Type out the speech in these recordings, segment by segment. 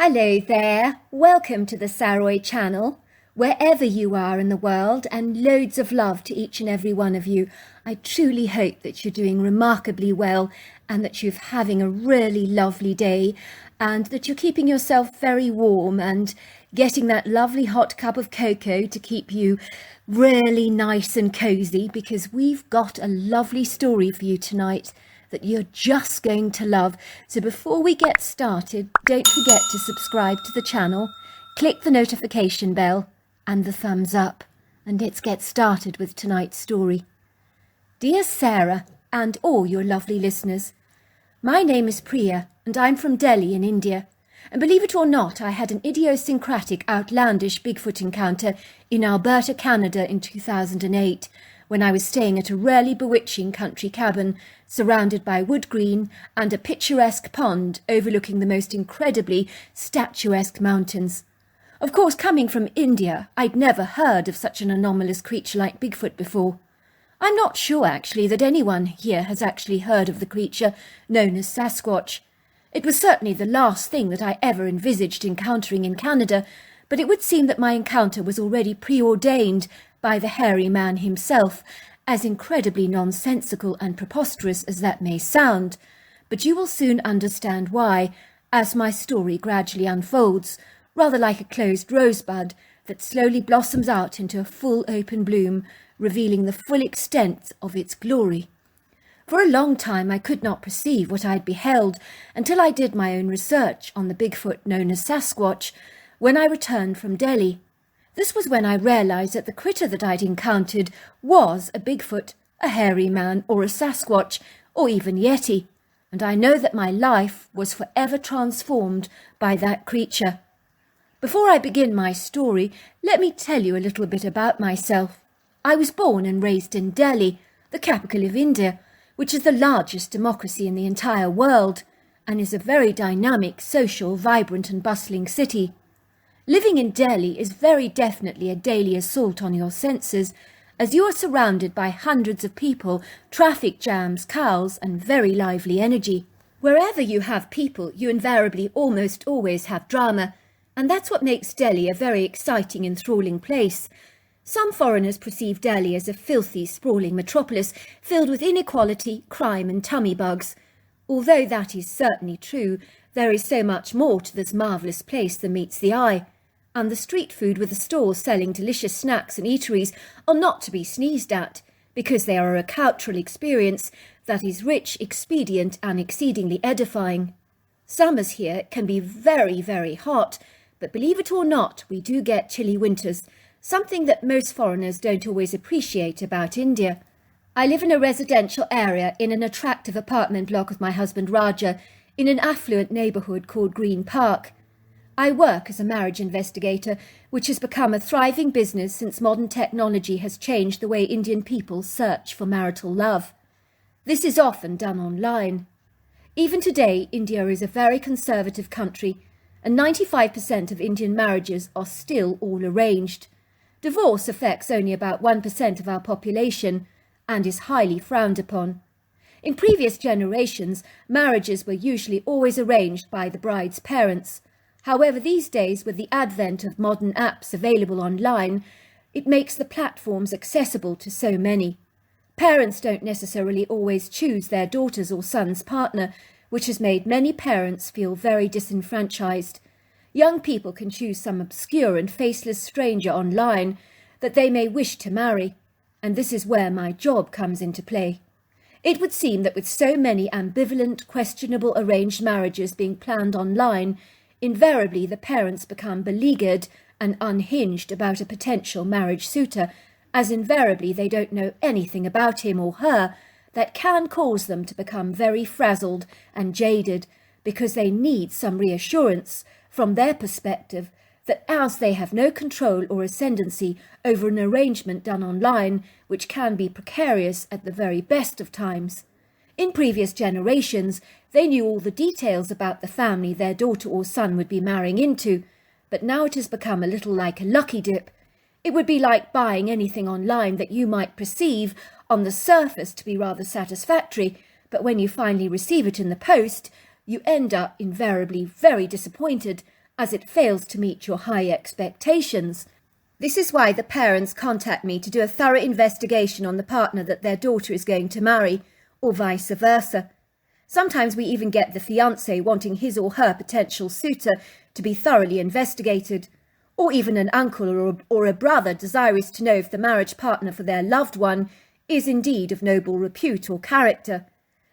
Hello there, welcome to the Saroy channel. Wherever you are in the world, and loads of love to each and every one of you. I truly hope that you're doing remarkably well and that you're having a really lovely day and that you're keeping yourself very warm and getting that lovely hot cup of cocoa to keep you really nice and cozy, because we've got a lovely story for you tonight that you're just going to love. So before we get started, don't forget to subscribe to the channel, click the notification bell and the thumbs up, and let's get started with tonight's story. Dear Sarah and all your lovely listeners, my name is Priya and I'm from Delhi in India. And believe it or not, I had an idiosyncratic, outlandish Bigfoot encounter in Alberta, Canada in 2008, when I was staying at a really bewitching country cabin surrounded by wood green and a picturesque pond overlooking the most incredibly statuesque mountains. Of course, coming from India, I'd never heard of such an anomalous creature like Bigfoot before. I'm not sure, actually, that anyone here has actually heard of the creature known as Sasquatch. It was certainly the last thing that I ever envisaged encountering in Canada, but it would seem that my encounter was already preordained by the hairy man himself, as incredibly nonsensical and preposterous as that may sound. But you will soon understand why, as my story gradually unfolds, rather like a closed rosebud that slowly blossoms out into a full open bloom, revealing the full extent of its glory. For a long time I could not perceive what I'd beheld until I did my own research on the Bigfoot known as Sasquatch when I returned from Delhi. This was when I realised that the critter that I'd encountered was a Bigfoot, a hairy man, or a Sasquatch, or even Yeti, and I know that my life was forever transformed by that creature. Before I begin my story, let me tell you a little bit about myself. I was born and raised in Delhi, the capital of India, which is the largest democracy in the entire world, and is a very dynamic, social, vibrant and bustling city. Living in Delhi is very definitely a daily assault on your senses, as you are surrounded by hundreds of people, traffic jams, cows and very lively energy. Wherever you have people, you invariably almost always have drama, and that's what makes Delhi a very exciting, enthralling place. Some foreigners perceive Delhi as a filthy, sprawling metropolis filled with inequality, crime and tummy bugs. Although that is certainly true, there is so much more to this marvellous place than meets the eye. And the street food with the stalls selling delicious snacks and eateries are not to be sneezed at, because they are a cultural experience that is rich, expedient and exceedingly edifying. Summers here can be very, very hot, but believe it or not, we do get chilly winters, something that most foreigners don't always appreciate about India. I live in a residential area in an attractive apartment block with my husband Raja in an affluent neighbourhood called Green Park. I work as a marriage investigator, which has become a thriving business since modern technology has changed the way Indian people search for marital love. This is often done online. Even today, India is a very conservative country, and 95% of Indian marriages are still all arranged. Divorce affects only about 1% of our population and is highly frowned upon. In previous generations, marriages were usually always arranged by the bride's parents. However, these days, with the advent of modern apps available online, it makes the platforms accessible to so many. Parents don't necessarily always choose their daughter's or son's partner, which has made many parents feel very disenfranchised. Young people can choose some obscure and faceless stranger online that they may wish to marry, and this is where my job comes into play. It would seem that with so many ambivalent, questionable arranged marriages being planned online, invariably the parents become beleaguered and unhinged about a potential marriage suitor, as invariably they don't know anything about him or her. That can cause them to become very frazzled and jaded, because they need some reassurance from their perspective that as they have no control or ascendancy over an arrangement done online, which can be precarious at the very best of times. In previous generations, they knew all the details about the family their daughter or son would be marrying into, but now it has become a little like a lucky dip. It would be like buying anything online that you might perceive on the surface to be rather satisfactory, but when you finally receive it in the post, you end up invariably very disappointed as it fails to meet your high expectations. This is why the parents contact me to do a thorough investigation on the partner that their daughter is going to marry, or vice versa. Sometimes we even get the fiancé wanting his or her potential suitor to be thoroughly investigated, or even an uncle or a brother desirous to know if the marriage partner for their loved one is indeed of noble repute or character.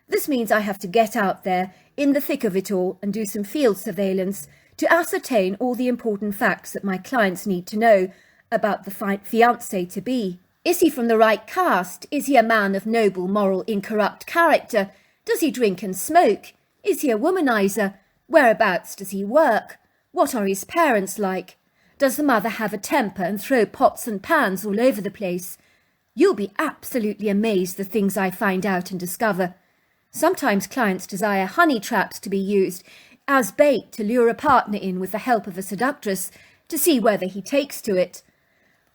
This means I have to get out there, in the thick of it all, and do some field surveillance to ascertain all the important facts that my clients need to know about the fiancé-to-be. Is he from the right caste? Is he a man of noble, moral, incorrupt character? Does he drink and smoke? Is he a womanizer? Whereabouts does he work? What are his parents like? Does the mother have a temper and throw pots and pans all over the place? You'll be absolutely amazed the things I find out and discover. Sometimes clients desire honey traps to be used as bait to lure a partner in with the help of a seductress to see whether he takes to it.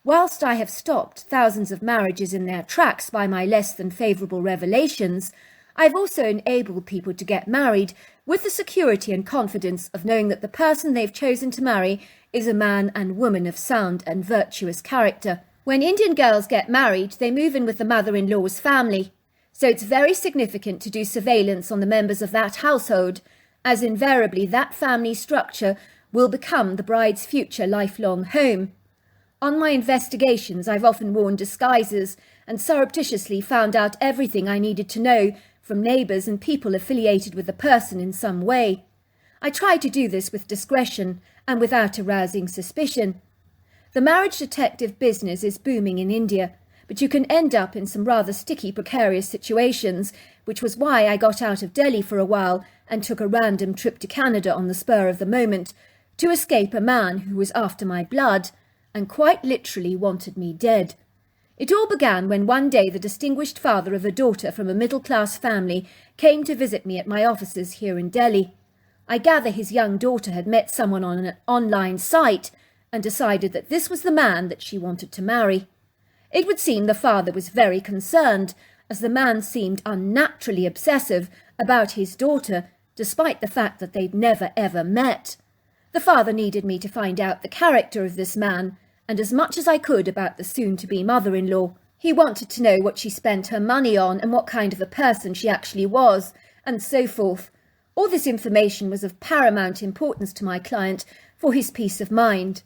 Whilst I have stopped thousands of marriages in their tracks by my less than favourable revelations, I've also enabled people to get married with the security and confidence of knowing that the person they've chosen to marry is a man and woman of sound and virtuous character. When Indian girls get married, they move in with the mother-in-law's family, so it's very significant to do surveillance on the members of that household, as invariably that family structure will become the bride's future lifelong home. On my investigations, I've often worn disguises and surreptitiously found out everything I needed to know from neighbours and people affiliated with the person in some way. I try to do this with discretion and without arousing suspicion. The marriage detective business is booming in India, but you can end up in some rather sticky, precarious situations, which was why I got out of Delhi for a while and took a random trip to Canada on the spur of the moment to escape a man who was after my blood and quite literally wanted me dead. It all began when one day the distinguished father of a daughter from a middle-class family came to visit me at my offices here in Delhi. I gather his young daughter had met someone on an online site and decided that this was the man that she wanted to marry. It would seem the father was very concerned, as the man seemed unnaturally obsessive about his daughter, despite the fact that they'd never ever met. The father needed me to find out the character of this man, and as much as I could about the soon-to-be mother-in-law. He wanted to know what she spent her money on and what kind of a person she actually was, and so forth. All this information was of paramount importance to my client for his peace of mind.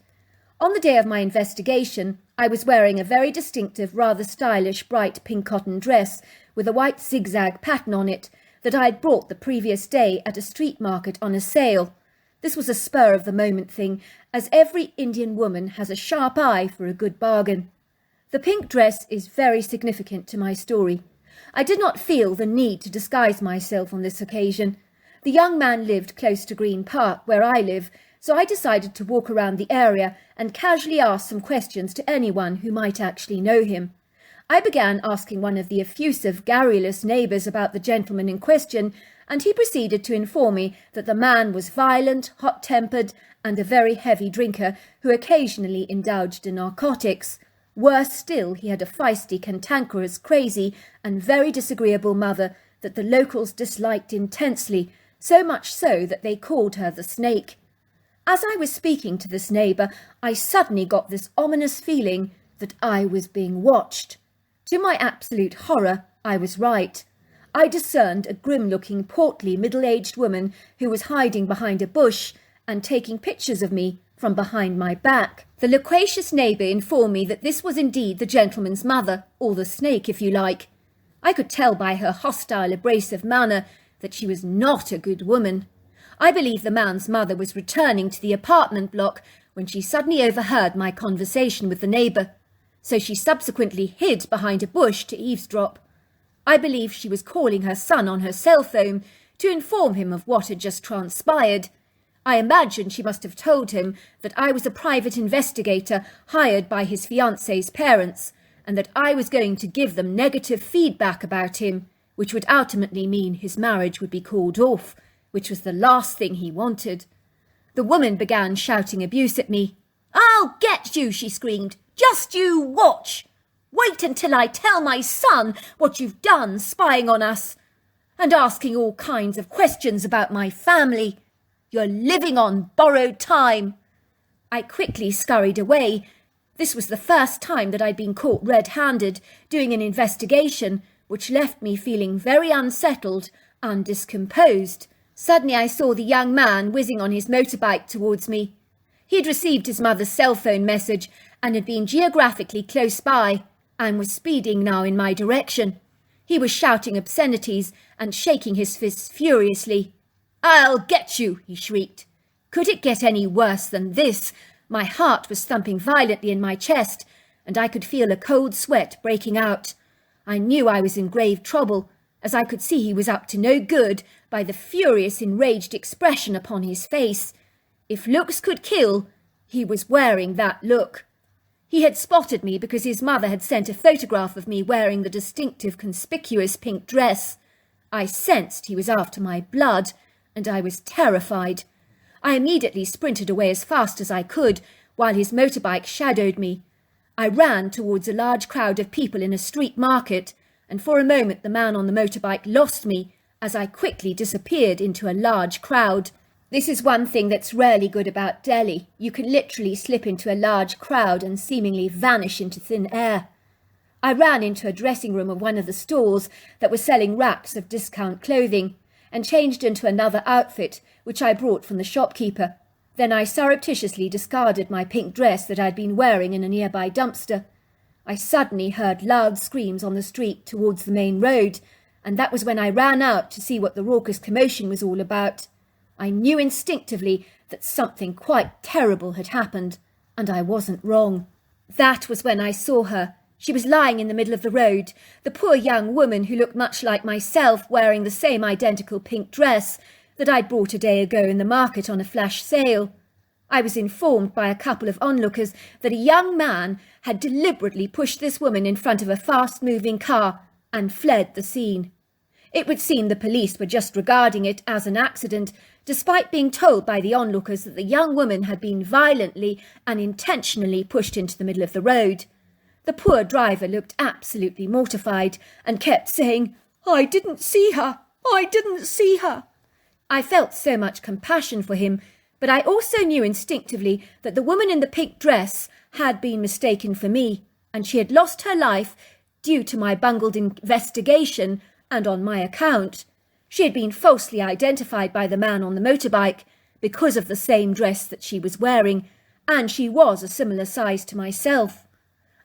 On the day of my investigation, I was wearing a very distinctive, rather stylish, bright pink cotton dress with a white zigzag pattern on it that I had bought the previous day at a street market on a sale. This was a spur-of-the-moment thing, as every Indian woman has a sharp eye for a good bargain. The pink dress is very significant to my story. I did not feel the need to disguise myself on this occasion. The young man lived close to Green Park, where I live, so I decided to walk around the area and casually ask some questions to anyone who might actually know him. I began asking one of the effusive, garrulous neighbours about the gentleman in question, and he proceeded to inform me that the man was violent, hot-tempered, and a very heavy drinker who occasionally indulged in narcotics. Worse still, he had a feisty, cantankerous, crazy, and very disagreeable mother that the locals disliked intensely, so much so that they called her the Snake. As I was speaking to this neighbour, I suddenly got this ominous feeling that I was being watched. To my absolute horror, I was right. I discerned a grim-looking, portly, middle-aged woman who was hiding behind a bush and taking pictures of me from behind my back. The loquacious neighbour informed me that this was indeed the gentleman's mother, or the Snake, if you like. I could tell by her hostile, abrasive manner that she was not a good woman. I believe the man's mother was returning to the apartment block when she suddenly overheard my conversation with the neighbour, so she subsequently hid behind a bush to eavesdrop. I believe she was calling her son on her cell phone to inform him of what had just transpired. I imagine she must have told him that I was a private investigator hired by his fiancée's parents, and that I was going to give them negative feedback about him, which would ultimately mean his marriage would be called off, which was the last thing he wanted. The woman began shouting abuse at me. "I'll get you," she screamed. "Just you watch. Wait until I tell my son what you've done spying on us, and asking all kinds of questions about my family. You're living on borrowed time." I quickly scurried away. This was the first time that I'd been caught red-handed doing an investigation, which left me feeling very unsettled and discomposed. Suddenly I saw the young man whizzing on his motorbike towards me. He'd received his mother's cell phone message and had been geographically close by and was speeding now in my direction. He was shouting obscenities and shaking his fists furiously. "I'll get you," he shrieked. Could it get any worse than this? My heart was thumping violently in my chest, and I could feel a cold sweat breaking out. I knew I was in grave trouble, as I could see he was up to no good by the furious, enraged expression upon his face. If looks could kill, he was wearing that look. He had spotted me because his mother had sent a photograph of me wearing the distinctive, conspicuous pink dress. I sensed he was after my blood, and I was terrified. I immediately sprinted away as fast as I could, while his motorbike shadowed me. I ran towards a large crowd of people in a street market, and for a moment the man on the motorbike lost me as I quickly disappeared into a large crowd. This is one thing that's rarely good about Delhi. You can literally slip into a large crowd and seemingly vanish into thin air. I ran into a dressing room of one of the stores that was selling racks of discount clothing, and changed into another outfit which I brought from the shopkeeper. Then I surreptitiously discarded my pink dress that I'd been wearing in a nearby dumpster. I suddenly heard loud screams on the street towards the main road, and that was when I ran out to see what the raucous commotion was all about. I knew instinctively that something quite terrible had happened, and I wasn't wrong. That was when I saw her. She was lying in the middle of the road, the poor young woman who looked much like myself, wearing the same identical pink dress that I'd bought a day ago in the market on a flash sale. I was informed by a couple of onlookers that a young man had deliberately pushed this woman in front of a fast-moving car and fled the scene. It would seem the police were just regarding it as an accident, despite being told by the onlookers that the young woman had been violently and intentionally pushed into the middle of the road. The poor driver looked absolutely mortified and kept saying, "I didn't see her! I didn't see her!" I felt so much compassion for him, but I also knew instinctively that the woman in the pink dress had been mistaken for me, and she had lost her life due to my bungled investigation and on my account. She had been falsely identified by the man on the motorbike because of the same dress that she was wearing, and she was a similar size to myself.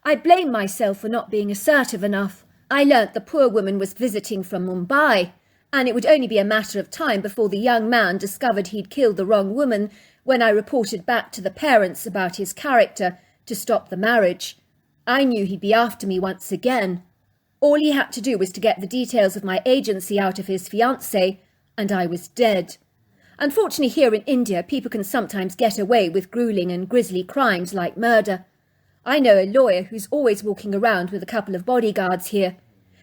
I blamed myself for not being assertive enough. I learnt the poor woman was visiting from Mumbai, and it would only be a matter of time before the young man discovered he'd killed the wrong woman when I reported back to the parents about his character to stop the marriage. I knew he'd be after me once again. All he had to do was to get the details of my agency out of his fiancée, and I was dead. Unfortunately, here in India, people can sometimes get away with grueling and grisly crimes like murder. I know a lawyer who's always walking around with a couple of bodyguards here.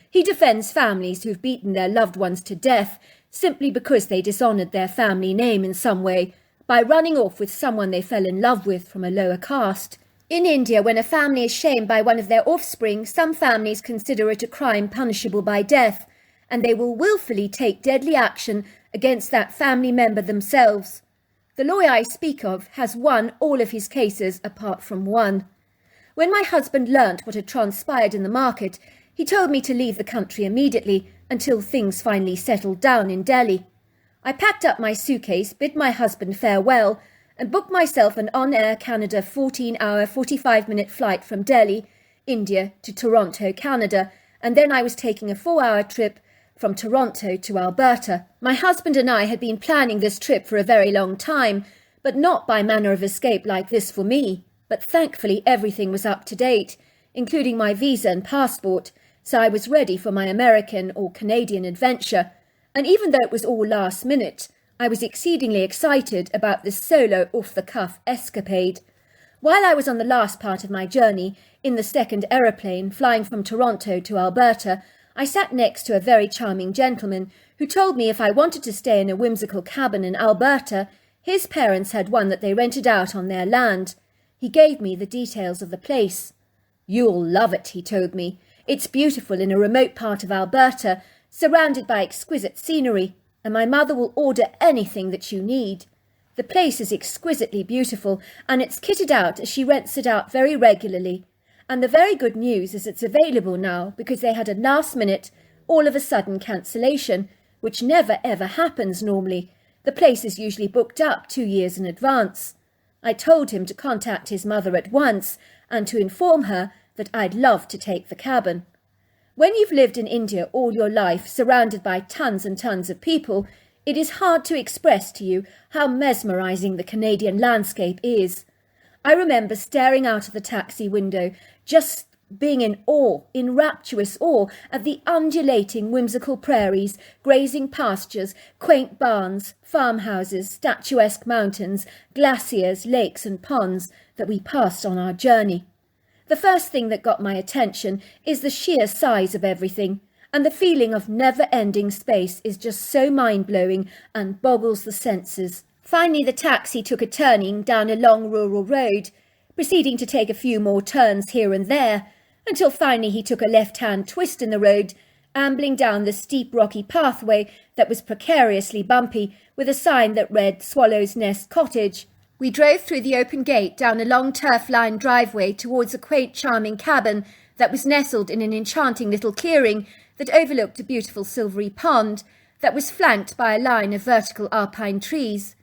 He defends families who've beaten their loved ones to death simply because they dishonoured their family name in some way by running off with someone they fell in love with from a lower caste. In India, when a family is shamed by one of their offspring, some families consider it a crime punishable by death, and they will willfully take deadly action against that family member themselves. The lawyer I speak of has won all of his cases apart from one. When my husband learnt what had transpired in the market, he told me to leave the country immediately until things finally settled down in Delhi. I packed up my suitcase, bid my husband farewell, and booked myself an on-air Canada 14-hour, 45-minute flight from Delhi, India, to Toronto, Canada, and then I was taking a 4-hour trip from Toronto to Alberta. My husband and I had been planning this trip for a very long time, but not by manner of escape like this for me. But thankfully everything was up to date, including my visa and passport, so I was ready for my American or Canadian adventure, and even though it was all last minute, I was exceedingly excited about this solo off-the-cuff escapade. While I was on the last part of my journey, in the second aeroplane flying from Toronto to Alberta, I sat next to a very charming gentleman who told me if I wanted to stay in a whimsical cabin in Alberta, his parents had one that they rented out on their land. He gave me the details of the place. "You'll love it," he told me. "It's beautiful in a remote part of Alberta, surrounded by exquisite scenery, and my mother will order anything that you need. The place is exquisitely beautiful, and it's kitted out as she rents it out very regularly. And the very good news is it's available now because they had a last-minute, all-of-a-sudden cancellation, which never ever happens normally. The place is usually booked up 2 years in advance. I told him to contact his mother at once and to inform her that I'd love to take the cabin. When you've lived in India all your life, surrounded by tons and tons of people, it is hard to express to you how mesmerising the Canadian landscape is. I remember staring out of the taxi window, just being in awe, in rapturous awe, at the undulating whimsical prairies, grazing pastures, quaint barns, farmhouses, statuesque mountains, glaciers, lakes and ponds that we passed on our journey. The first thing that got my attention is the sheer size of everything, and the feeling of never-ending space is just so mind-blowing and boggles the senses. Finally, the taxi took a turning down a long rural road, proceeding to take a few more turns here and there, until finally he took a left-hand twist in the road, ambling down the steep rocky pathway that was precariously bumpy, with a sign that read Swallow's Nest Cottage. We drove through the open gate down a long turf-lined driveway towards a quaint, charming cabin that was nestled in an enchanting little clearing that overlooked a beautiful silvery pond that was flanked by a line of vertical alpine trees.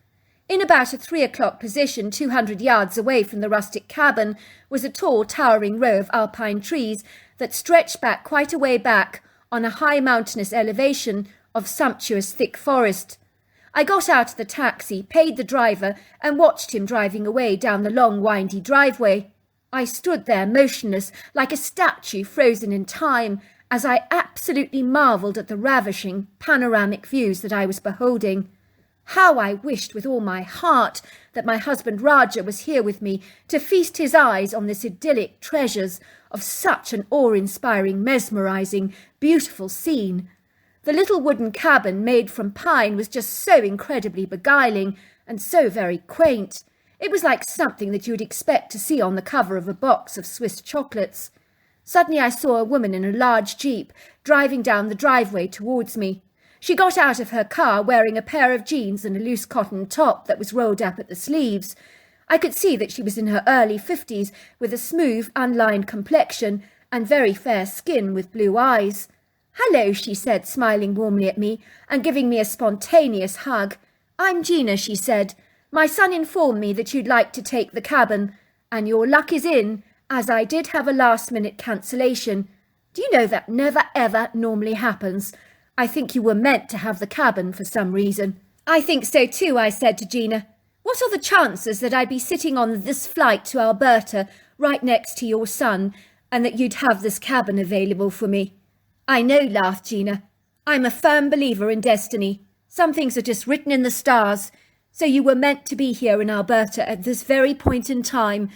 In about a 3 o'clock position, 200 yards away from the rustic cabin, was a tall, towering row of alpine trees that stretched back quite a way back on a high mountainous elevation of sumptuous thick forest. I got out of the taxi, paid the driver, and watched him driving away down the long, windy driveway. I stood there motionless, like a statue frozen in time, as I absolutely marvelled at the ravishing, panoramic views that I was beholding. How I wished with all my heart that my husband Raja was here with me to feast his eyes on this idyllic treasures of such an awe-inspiring, mesmerising, beautiful scene. The little wooden cabin made from pine was just so incredibly beguiling and so very quaint. It was like something that you would expect to see on the cover of a box of Swiss chocolates. Suddenly I saw a woman in a large jeep driving down the driveway towards me. She got out of her car wearing a pair of jeans and a loose cotton top that was rolled up at the sleeves. I could see that she was in her early 50s, with a smooth, unlined complexion and very fair skin with blue eyes. "Hello," she said, smiling warmly at me and giving me a spontaneous hug. "I'm Gina," she said. "My son informed me that you'd like to take the cabin, and your luck is in, as I did have a last-minute cancellation. Do you know that never ever normally happens? I think you were meant to have the cabin for some reason." "I think so too," I said to Gina. "What are the chances that I'd be sitting on this flight to Alberta right next to your son, and that you'd have this cabin available for me?" "I know," laughed Gina. "I'm a firm believer in destiny. Some things are just written in the stars. So you were meant to be here in Alberta at this very point in time.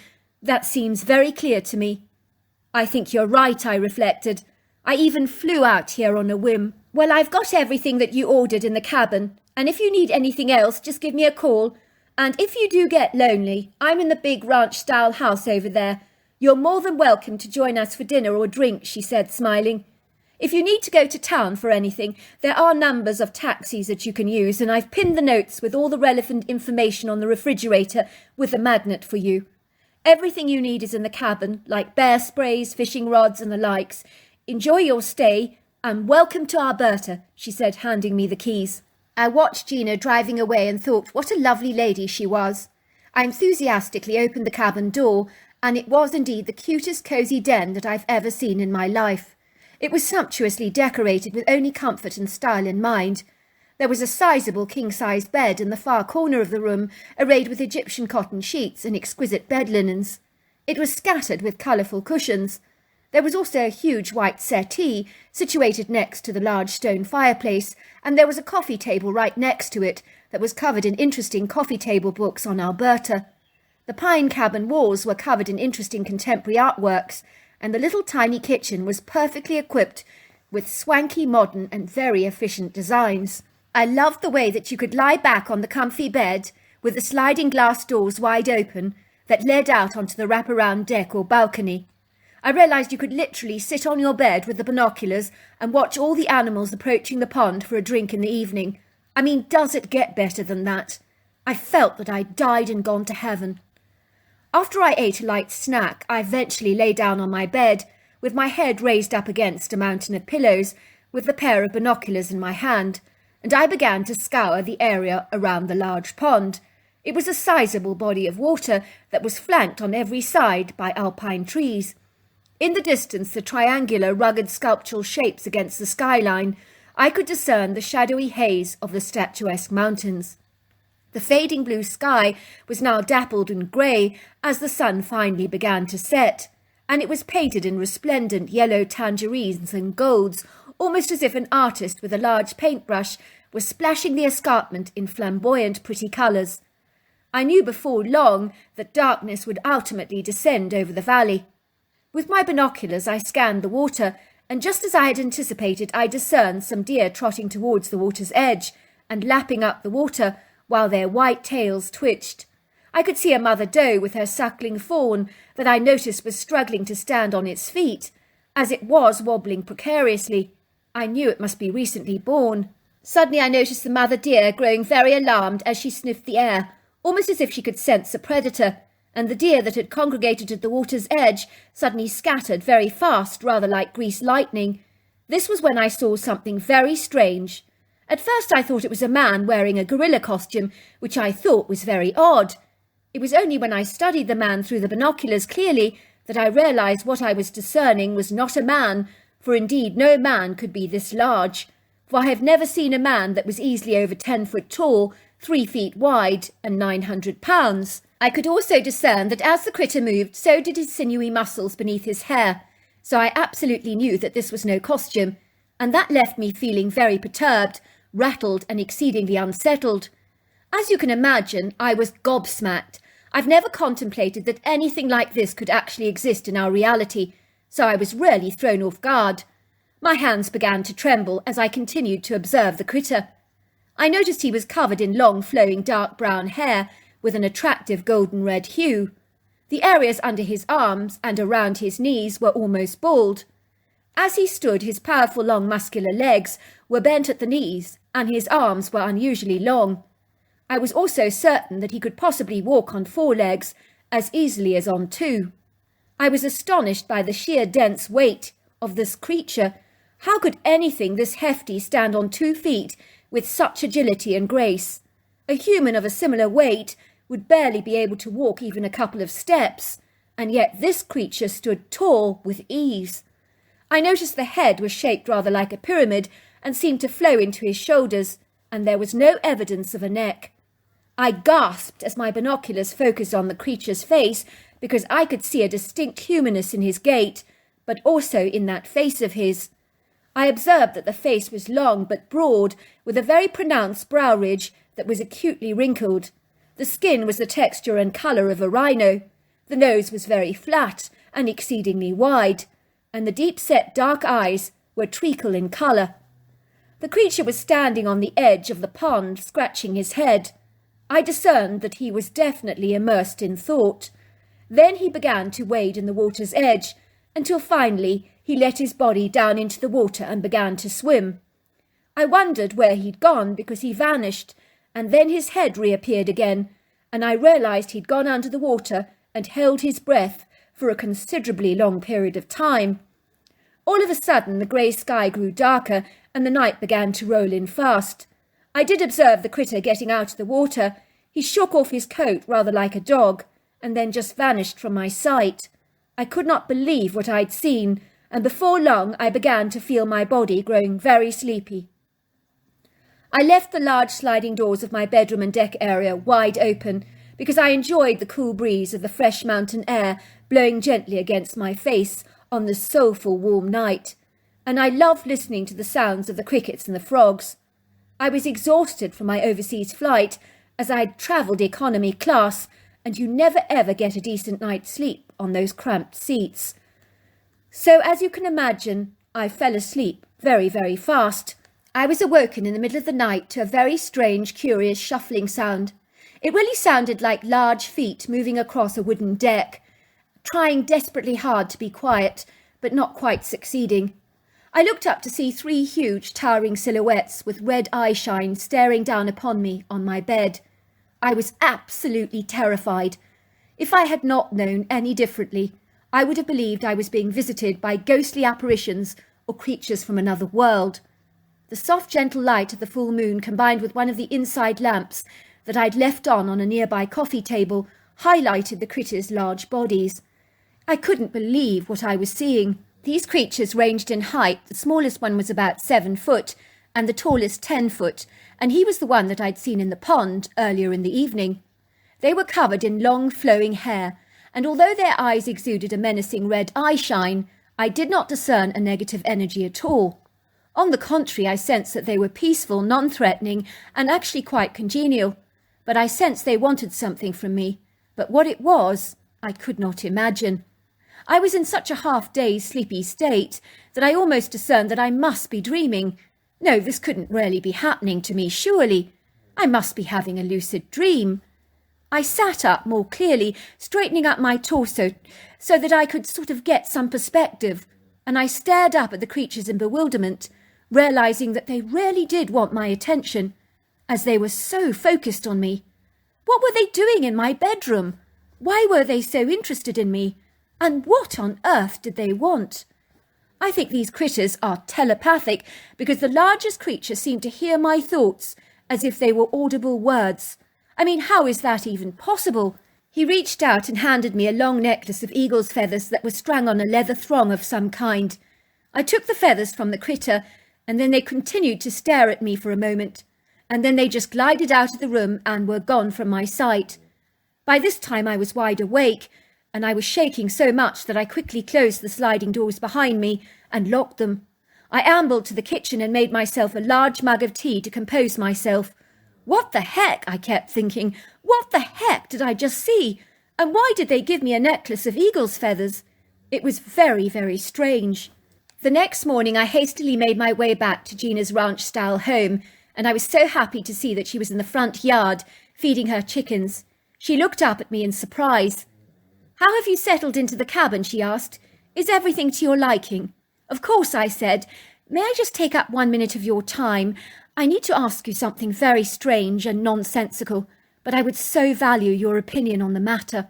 That seems very clear to me." "I think you're right," I reflected. "I even flew out here on a whim." "Well, I've got everything that you ordered in the cabin, and if you need anything else, just give me a call. And if you do get lonely, I'm in the big ranch-style house over there. You're more than welcome to join us for dinner or drink," she said, smiling. "If you need to go to town for anything, there are numbers of taxis that you can use, and I've pinned the notes with all the relevant information on the refrigerator with a magnet for you. Everything you need is in the cabin, like bear sprays, fishing rods and the likes. Enjoy your stay, and welcome to Alberta," she said, handing me the keys. I watched Gina driving away and thought what a lovely lady she was. I enthusiastically opened the cabin door, and it was indeed the cutest cosy den that I've ever seen in my life. It was sumptuously decorated with only comfort and style in mind. There was a sizable king-sized bed in the far corner of the room, arrayed with Egyptian cotton sheets and exquisite bed linens. It was scattered with colourful cushions. There was also a huge white settee situated next to the large stone fireplace, and there was a coffee table right next to it that was covered in interesting coffee table books on Alberta. The pine cabin walls were covered in interesting contemporary artworks, and the little tiny kitchen was perfectly equipped with swanky, modern and very efficient designs. I loved the way that you could lie back on the comfy bed with the sliding glass doors wide open that led out onto the wraparound deck or balcony. I realised you could literally sit on your bed with the binoculars and watch all the animals approaching the pond for a drink in the evening. I mean, does it get better than that? I felt that I'd died and gone to heaven. After I ate a light snack, I eventually lay down on my bed, with my head raised up against a mountain of pillows, with the pair of binoculars in my hand, and I began to scour the area around the large pond. It was a sizable body of water that was flanked on every side by alpine trees. In the distance, the triangular, rugged sculptural shapes against the skyline, I could discern the shadowy haze of the statuesque mountains. The fading blue sky was now dappled in grey as the sun finally began to set, and it was painted in resplendent yellow tangerines and golds, almost as if an artist with a large paintbrush was splashing the escarpment in flamboyant, pretty colours. I knew before long that darkness would ultimately descend over the valley. With my binoculars I scanned the water, and just as I had anticipated, I discerned some deer trotting towards the water's edge and lapping up the water while their white tails twitched. I could see a mother doe with her suckling fawn that I noticed was struggling to stand on its feet, as it was wobbling precariously. I knew it must be recently born. Suddenly I noticed the mother deer growing very alarmed as she sniffed the air, almost as if she could sense a predator, and the deer that had congregated at the water's edge suddenly scattered very fast, rather like greased lightning. This was when I saw something very strange. At first I thought it was a man wearing a gorilla costume, which I thought was very odd. It was only when I studied the man through the binoculars clearly that I realised what I was discerning was not a man, for indeed no man could be this large, for I have never seen a man that was easily over 10 foot tall, 3 feet wide, and 900 pounds. I could also discern that as the critter moved, so did his sinewy muscles beneath his hair, so I absolutely knew that this was no costume, and that left me feeling very perturbed, rattled, and exceedingly unsettled. As you can imagine, I was gobsmacked. I've never contemplated that anything like this could actually exist in our reality, so I was really thrown off guard. My hands began to tremble as I continued to observe the critter. I noticed he was covered in long, flowing, dark brown hair with an attractive golden-red hue. The areas under his arms and around his knees were almost bald. As he stood, his powerful, long, muscular legs were bent at the knees, and his arms were unusually long. I was also certain that he could possibly walk on 4 legs as easily as on 2. I was astonished by the sheer dense weight of this creature. How could anything this hefty stand on 2 feet with such agility and grace? A human of a similar weight would barely be able to walk even a couple of steps, and yet this creature stood tall with ease. I noticed the head was shaped rather like a pyramid and seemed to flow into his shoulders, and there was no evidence of a neck. I gasped as my binoculars focused on the creature's face, because I could see a distinct humanness in his gait, but also in that face of his. I observed that the face was long but broad, with a very pronounced brow ridge that was acutely wrinkled. The skin was the texture and colour of a rhino. The nose was very flat and exceedingly wide, and the deep-set dark eyes were treacle in colour. The creature was standing on the edge of the pond, scratching his head. I discerned that he was definitely immersed in thought. Then he began to wade in the water's edge, until finally he let his body down into the water and began to swim. I wondered where he'd gone because he vanished, and then his head reappeared again, and I realised he'd gone under the water and held his breath for a considerably long period of time. All of a sudden the grey sky grew darker and the night began to roll in fast. I did observe the critter getting out of the water. He shook off his coat rather like a dog, and then just vanished from my sight. I could not believe what I'd seen, and before long I began to feel my body growing very sleepy. I left the large sliding doors of my bedroom and deck area wide open because I enjoyed the cool breeze of the fresh mountain air blowing gently against my face on this soulful warm night, and I loved listening to the sounds of the crickets and the frogs. I was exhausted from my overseas flight as I had travelled economy class, and you never ever get a decent night's sleep on those cramped seats. So as you can imagine, I fell asleep very, very fast. I was awoken in the middle of the night to a very strange, curious shuffling sound. It really sounded like large feet moving across a wooden deck, trying desperately hard to be quiet, but not quite succeeding. I looked up to see 3 huge, towering silhouettes with red eye shine staring down upon me on my bed. I was absolutely terrified. If I had not known any differently, I would have believed I was being visited by ghostly apparitions or creatures from another world. The soft, gentle light of the full moon, combined with one of the inside lamps that I'd left on a nearby coffee table, highlighted the critters' large bodies. I couldn't believe what I was seeing. These creatures ranged in height. The smallest one was about 7 foot, and the tallest 10 foot, and he was the one that I'd seen in the pond earlier in the evening. They were covered in long, flowing hair, and although their eyes exuded a menacing red eye-shine, I did not discern a negative energy at all. On the contrary, I sensed that they were peaceful, non-threatening, and actually quite congenial. But I sensed they wanted something from me. But what it was, I could not imagine. I was in such a half-dazed, sleepy state that I almost discerned that I must be dreaming. No, this couldn't really be happening to me, surely. I must be having a lucid dream. I sat up more clearly, straightening up my torso so that I could sort of get some perspective, and I stared up at the creatures in bewilderment, realizing that they really did want my attention, as they were so focused on me. What were they doing in my bedroom? Why were they so interested in me? And what on earth did they want? I think these critters are telepathic, because the largest creature seemed to hear my thoughts as if they were audible words. I mean, how is that even possible? He reached out and handed me a long necklace of eagle's feathers that was strung on a leather thong of some kind. I took the feathers from the critter, and then they continued to stare at me for a moment, and then they just glided out of the room and were gone from my sight. By this time I was wide awake, and I was shaking so much that I quickly closed the sliding doors behind me and locked them. I ambled to the kitchen and made myself a large mug of tea to compose myself. What the heck, I kept thinking, what the heck did I just see? And why did they give me a necklace of eagle's feathers? It was very, very strange. The next morning I hastily made my way back to Gina's ranch-style home, and I was so happy to see that she was in the front yard, feeding her chickens. She looked up at me in surprise. "How have you settled into the cabin?" she asked. "Is everything to your liking?" "Of course," I said. "May I just take up 1 minute of your time? I need to ask you something very strange and nonsensical, but I would so value your opinion on the matter."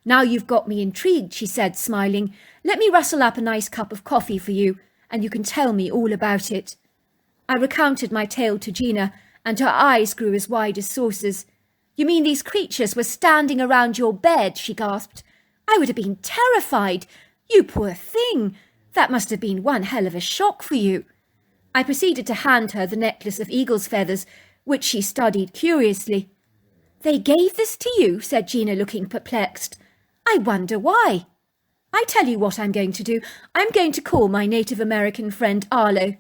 "Now you've got me intrigued," she said, smiling. "Let me rustle up a nice cup of coffee for you, and you can tell me all about it." I recounted my tale to Gina, and her eyes grew as wide as saucers. "You mean these creatures were standing around your bed?" she gasped. "I would have been terrified. You poor thing. That must have been one hell of a shock for you." I proceeded to hand her the necklace of eagle's feathers, which she studied curiously. "They gave this to you?" said Gina, looking perplexed. "I wonder why." "I tell you what I'm going to do. I'm going to call my Native American friend Arlo.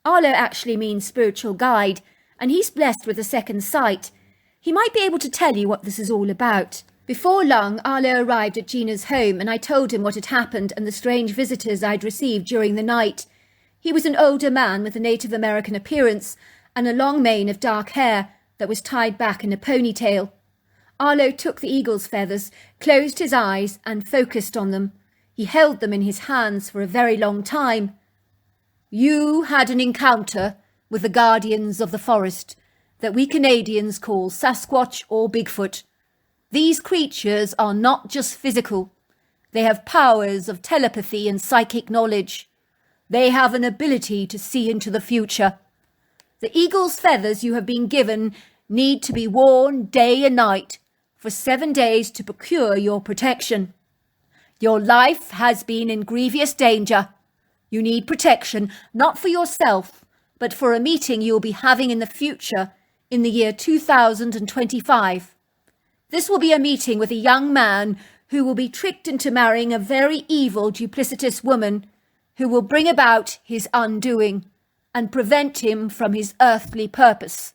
Arlo actually means spiritual guide, and he's blessed with a second sight. He might be able to tell you what this is all about." Before long, Arlo arrived at Gina's home, and I told him what had happened and the strange visitors I'd received during the night. He was an older man with a Native American appearance and a long mane of dark hair that was tied back in a ponytail. Arlo took the eagle's feathers, closed his eyes, and focused on them. He held them in his hands for a very long time. "You had an encounter with the guardians of the forest that we Canadians call Sasquatch or Bigfoot. These creatures are not just physical. They have powers of telepathy and psychic knowledge. They have an ability to see into the future. The eagle's feathers you have been given need to be worn day and night for 7 days to procure your protection. Your life has been in grievous danger. You need protection, not for yourself, but for a meeting you will be having in the future in the year 2025. This will be a meeting with a young man who will be tricked into marrying a very evil, duplicitous woman who will bring about his undoing and prevent him from his earthly purpose.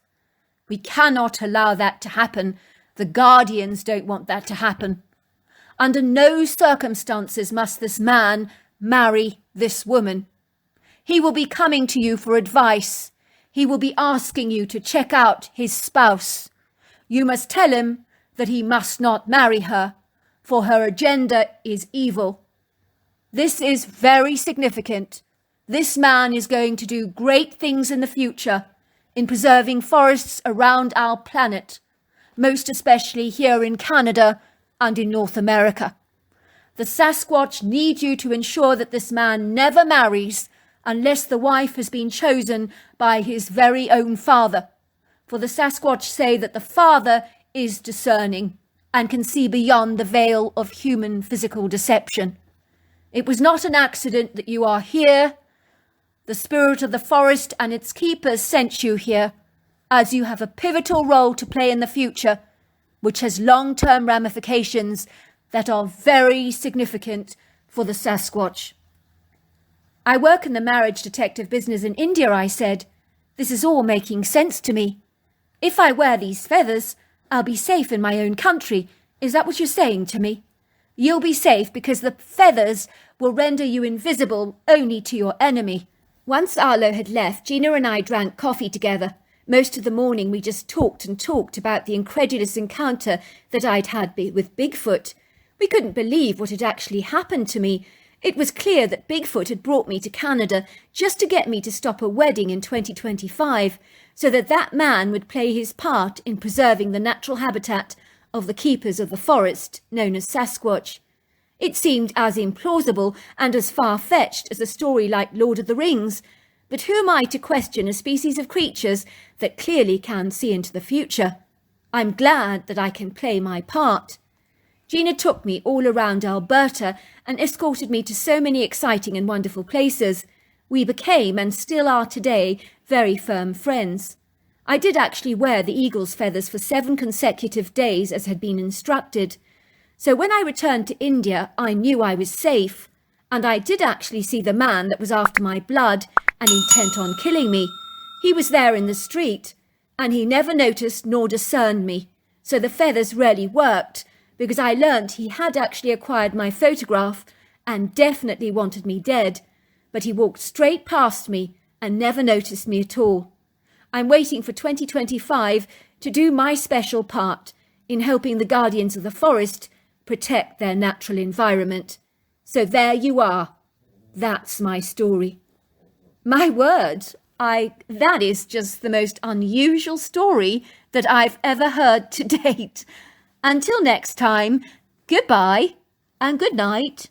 We cannot allow that to happen. The guardians don't want that to happen. Under no circumstances must this man marry this woman. He will be coming to you for advice. He will be asking you to check out his spouse. You must tell him that he must not marry her, for her agenda is evil. This is very significant. This man is going to do great things in the future in preserving forests around our planet. most especially here in Canada and in North America. The Sasquatch need you to ensure that this man never marries unless the wife has been chosen by his very own father. For the Sasquatch say that the father is discerning and can see beyond the veil of human physical deception. It was not an accident that you are here. The spirit of the forest and its keepers sent you here, as you have a pivotal role to play in the future, which has long-term ramifications that are very significant for the Sasquatch. I work in the marriage detective business in India, I said. This is all making sense to me. If I wear these feathers, I'll be safe in my own country. Is that what you're saying to me? You'll be safe because the feathers will render you invisible only to your enemy. Once Arlo had left, Gina and I drank coffee together. Most of the morning we just talked and talked about the incredulous encounter that I'd had with Bigfoot. We couldn't believe what had actually happened to me. It was clear that Bigfoot had brought me to Canada just to get me to stop a wedding in 2025, so that that man would play his part in preserving the natural habitat of the keepers of the forest, known as Sasquatch. It seemed as implausible and as far-fetched as a story like Lord of the Rings, but who am I to question a species of creatures that clearly can see into the future? I'm glad that I can play my part. Gina took me all around Alberta and escorted me to so many exciting and wonderful places. We became, and still are today, very firm friends. I did actually wear the eagle's feathers for 7 consecutive days as had been instructed. So when I returned to India, I knew I was safe, and I did actually see the man that was after my blood and intent on killing me. He was there in the street, and he never noticed nor discerned me, so the feathers really worked, because I learnt he had actually acquired my photograph and definitely wanted me dead, but he walked straight past me and never noticed me at all. I'm waiting for 2025 to do my special part in helping the guardians of the forest protect their natural environment. So there you are. That's my story. My word, that is just the most unusual story that I've ever heard to date. Until next time, goodbye and good night.